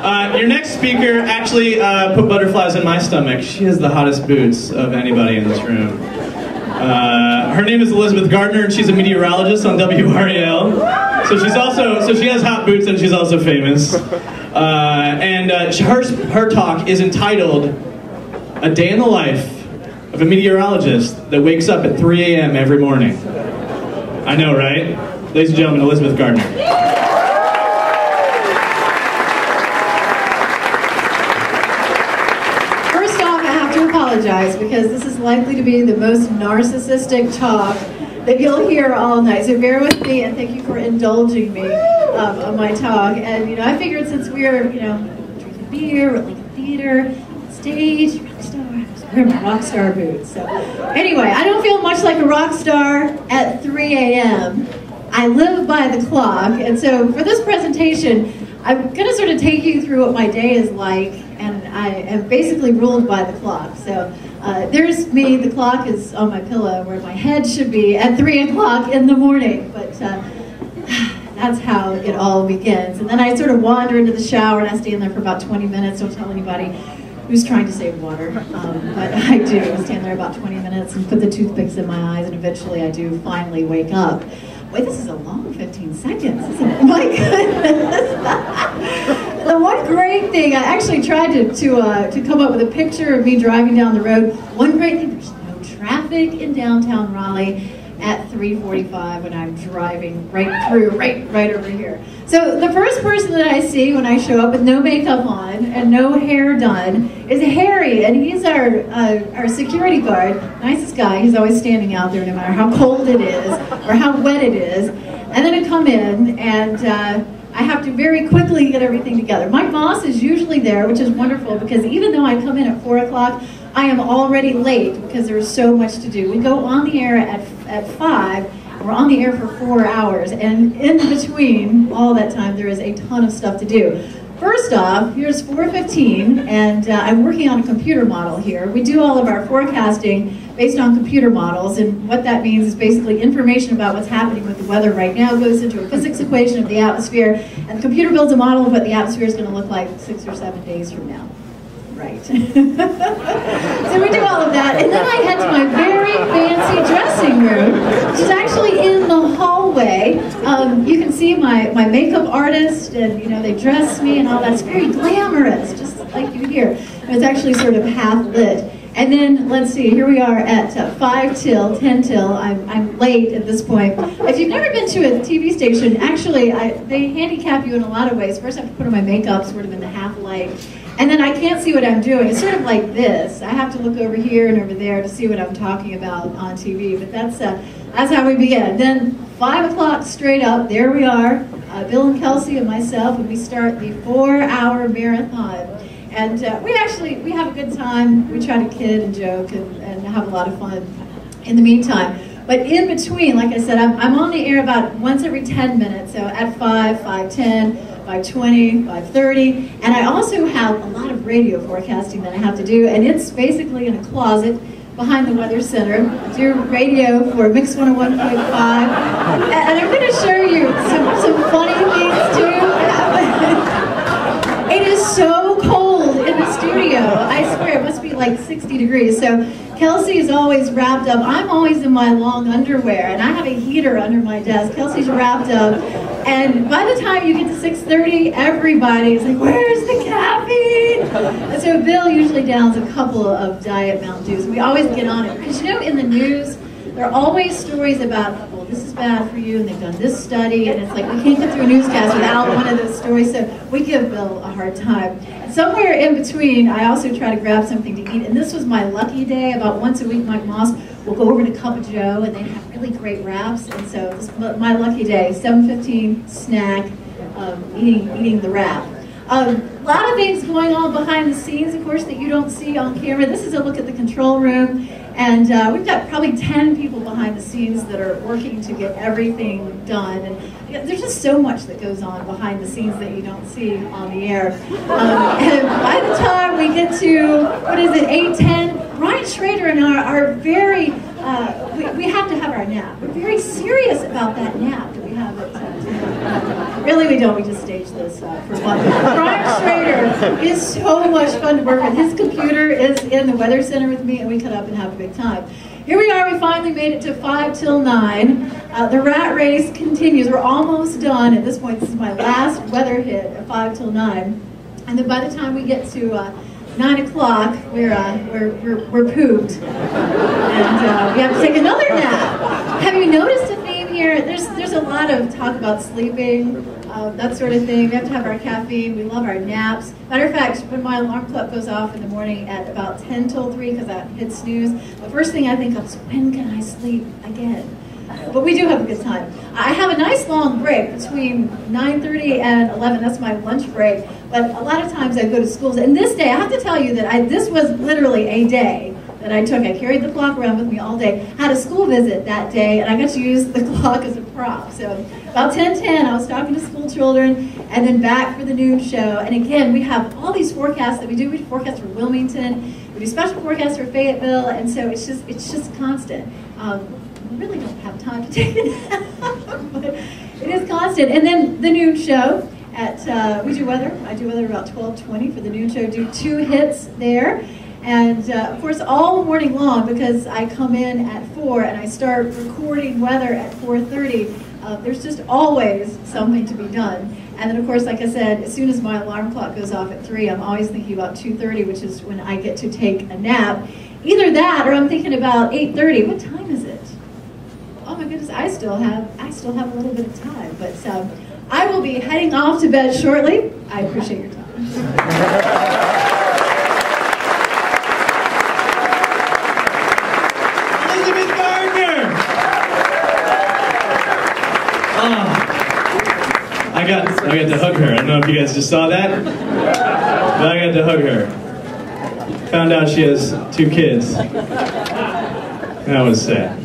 Your next speaker actually put butterflies in my stomach. She has the hottest boots of anybody in this room. Her name is Elizabeth Gardner, and she's a meteorologist on WRAL. So she has hot boots, and she's also famous. Her talk is entitled "A Day in the Life of a Meteorologist That Wakes Up at 3 a.m. every morning." I know, right? Ladies and gentlemen, Elizabeth Gardner. First off, I have to apologize because this is likely to be the most narcissistic talk that you'll hear all night. So bear with me, and thank you for indulging me on my talk. And I figured since we're drinking beer, we're at Lincoln Theater, stage, rock star, I'm wearing my rock star boots. So anyway, I don't feel much like a rock star at 3 a.m. I live by the clock, and so for this presentation, I'm going to sort of take you through what my day is like, and I am basically ruled by the clock. So there's me, the clock is on my pillow where my head should be at 3 o'clock in the morning, but that's how it all begins. And then I sort of wander into the shower, and I stay in there for about 20 minutes, don't tell anybody who's trying to save water, but I do stand there about 20 minutes and put the toothpicks in my eyes, and eventually I do finally wake up. Wait, this is a long 15 seconds, isn't it? My goodness. The one great thing, I actually tried to come up with a picture of me driving down the road. One great thing, there's no traffic in downtown Raleigh at 3:45 when I'm driving right through, right over here. So the first person that I see when I show up with no makeup on and no hair done is Harry, and he's our security guard, nicest guy. He's always standing out there no matter how cold it is or how wet it is. And then I come in, and I have to very quickly get everything together. My boss is usually there, which is wonderful, because even though I come in at 4 o'clock, I am already late because there's so much to do. We go on the air at 5, and we're on the air for 4 hours, and in between all that time, there is a ton of stuff to do. First off, here's 4:15, and I'm working on a computer model here. We do all of our forecasting based on computer models, and what that means is basically information about what's happening with the weather right now goes into a physics equation of the atmosphere, and the computer builds a model of what the atmosphere is going to look like 6 or 7 days from now. Right. So we do all of that, and then I head to my very fancy dressing room, which is actually in the hallway. You can see my makeup artist, and they dress me and all that. It's very glamorous, just like you hear. It's actually sort of half lit. And then, let's see, here we are at 5 till, 10 till. I'm late at this point. If you've never been to a TV station, actually, they handicap you in a lot of ways. First, I have to put on my makeup sort of in the half light. And then I can't see what I'm doing. It's sort of like this. I have to look over here and over there to see what I'm talking about on TV. But that's how we begin. Then 5 o'clock straight up, there we are, Bill and Kelsey and myself, and we start the 4-hour marathon. And we have a good time. We try to kid and joke and have a lot of fun in the meantime. But in between, like I said, I'm on the air about once every 10 minutes. So at 5, 5:10, 5:20, 5:30. And I also have a lot of radio forecasting that I have to do. And it's basically in a closet behind the Weather Center. I do radio for Mix 101.5. And I'm going to show you some funny things too. It is so cold in the studio. I swear, it must be like 60 degrees. So Kelsey is always wrapped up. I'm always in my long underwear, and I have a heater under my desk. Kelsey's wrapped up. And by the time you get to 6:30, everybody's like, where's the caffeine? And so Bill usually downs a couple of Diet Mountain Dews. We always get on it. Because in the news, there are always stories about, well, this is bad for you, and they've done this study, and it's like, we can't get through a newscast without one of those stories, so we give Bill a hard time. And somewhere in between, I also try to grab something to eat, and this was my lucky day. About once a week, Mike Moss will go over to Cup of Joe, and they have really great wraps, and so this was my lucky day, 7:15 snack, eating the wrap. A lot of things going on behind the scenes, of course, that you don't see on camera. This is a look at the control room, and we've got probably 10 people behind the scenes that are working to get everything done. And there's just so much that goes on behind the scenes that you don't see on the air. And by the time we get to, 8:10, Ryan Schrader and I are very, we have to have our nap. We're very serious about that nap that we have at 10. Really, we don't. We just stage this for fun. Brian Schrader is so much fun to work with. His computer is in the Weather Center with me, and we cut up and have a big time. Here we are. We finally made it to 5 till 9. The rat race continues. We're almost done. At this point, this is my last weather hit at 5 till 9. And then by the time we get to 9 o'clock, we're pooped, and we have to take another nap. Have you noticed a theme here? There's a lot of talk about sleeping, that sort of thing. We have to have our caffeine. We love our naps. Matter of fact, when my alarm clock goes off in the morning at about 10 till 3, because I hit snooze, the first thing I think of is, when can I sleep again? But we do have a good time. I have a nice long break between 9:30 and 11. That's my lunch break. But a lot of times I go to schools. And this day, I have to tell you that this was literally a day that I took. I carried the clock around with me all day. Had a school visit that day, and I got to use the clock as a prop. So about 10:10, I was talking to school children, and then back for the noon show. And again, we have all these forecasts that we do. We forecast for Wilmington. We do special forecasts for Fayetteville, and so it's just constant. We really don't have time to take a nap, but it is constant. And then the noon show we do weather. I do weather about 12:20 for the noon show. Do 2 hits there. And of course, all morning long, because I come in at 4 and I start recording weather at 4:30, there's just always something to be done. And then of course, like I said, as soon as my alarm clock goes off at 3, I'm always thinking about 2:30, which is when I get to take a nap. Either that, or I'm thinking about 8:30. What time is it? Oh my goodness, I still have a little bit of time, but I will be heading off to bed shortly. I appreciate your time. Elizabeth Gardner! Oh, I got to hug her. I don't know if you guys just saw that, but I got to hug her. Found out she has 2 kids. That was sad.